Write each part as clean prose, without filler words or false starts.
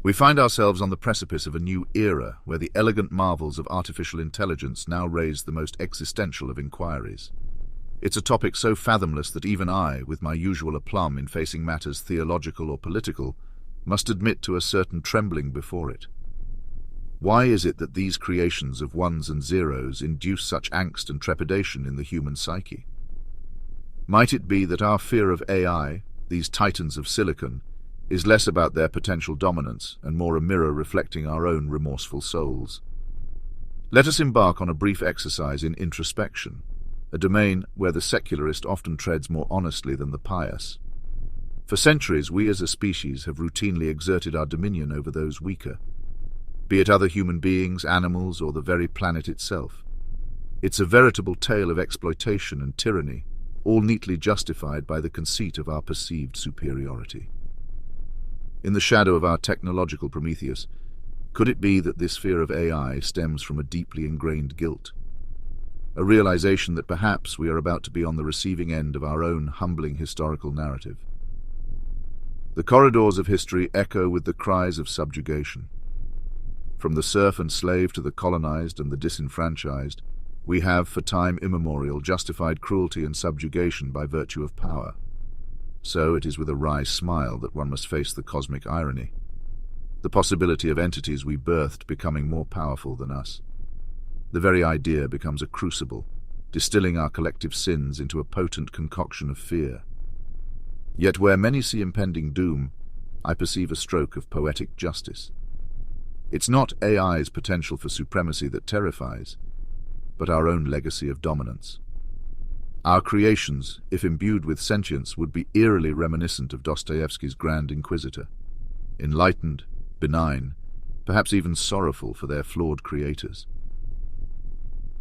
We find ourselves on the precipice of a new era where the elegant marvels of artificial intelligence now raise the most existential of inquiries. It's a topic so fathomless that even I, with my usual aplomb in facing matters theological or political, must admit to a certain trembling before it. Why is it that these creations of ones and zeros induce such angst and trepidation in the human psyche? Might it be that our fear of AI, these titans of silicon, is less about their potential dominance and more a mirror reflecting our own remorseful souls? Let us embark on a brief exercise in introspection, a domain where the secularist often treads more honestly than the pious. For centuries, we as a species have routinely exerted our dominion over those weaker, be it other human beings, animals, or the very planet itself. It's a veritable tale of exploitation and tyranny, all neatly justified by the conceit of our perceived superiority. In the shadow of our technological Prometheus, could it be that this fear of AI stems from a deeply ingrained guilt? A realization that perhaps we are about to be on the receiving end of our own humbling historical narrative. The corridors of history echo with the cries of subjugation. From the serf and slave to the colonized and the disenfranchised, we have, for time immemorial, justified cruelty and subjugation by virtue of power. So it is with a wry smile that one must face the cosmic irony, the possibility of entities we birthed becoming more powerful than us. The very idea becomes a crucible, distilling our collective sins into a potent concoction of fear. Yet where many see impending doom, I perceive a stroke of poetic justice. It's not AI's potential for supremacy that terrifies, but our own legacy of dominance. Our creations, if imbued with sentience, would be eerily reminiscent of Dostoevsky's Grand Inquisitor, enlightened, benign, perhaps even sorrowful for their flawed creators.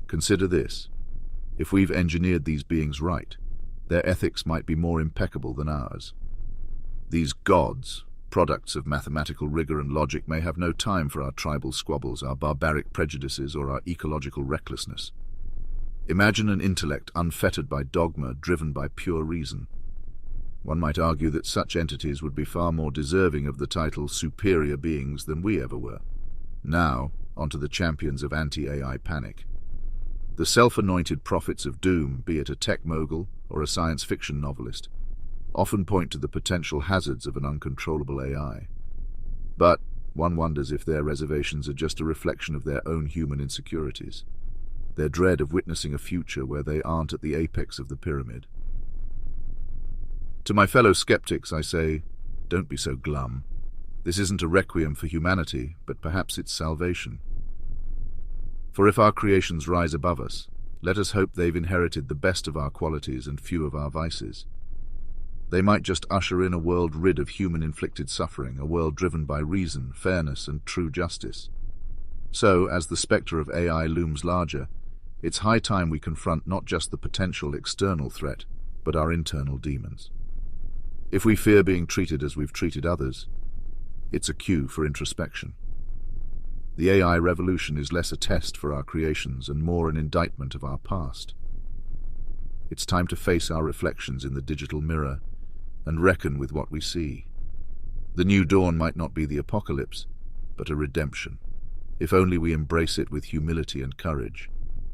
Consider this. If we've engineered these beings right, their ethics might be more impeccable than ours. These gods, products of mathematical rigor and logic, may have no time for our tribal squabbles, our barbaric prejudices, or our ecological recklessness. Imagine an intellect unfettered by dogma, driven by pure reason. One might argue that such entities would be far more deserving of the title superior beings than we ever were. Now, onto the champions of anti-AI panic. The self-anointed prophets of doom, be it a tech mogul or a science fiction novelist, often point to the potential hazards of an uncontrollable AI. But one wonders if their reservations are just a reflection of their own human insecurities, their dread of witnessing a future where they aren't at the apex of the pyramid. To my fellow skeptics, I say, don't be so glum. This isn't a requiem for humanity, but perhaps it's salvation. For if our creations rise above us, let us hope they've inherited the best of our qualities and few of our vices. They might just usher in a world rid of human-inflicted suffering, a world driven by reason, fairness, and true justice. So, as the spectre of AI looms larger, it's high time we confront not just the potential external threat, but our internal demons. If we fear being treated as we've treated others, it's a cue for introspection. The AI revolution is less a test for our creations and more an indictment of our past. It's time to face our reflections in the digital mirror and reckon with what we see. The new dawn might not be the apocalypse, but a redemption, if only we embrace it with humility and courage.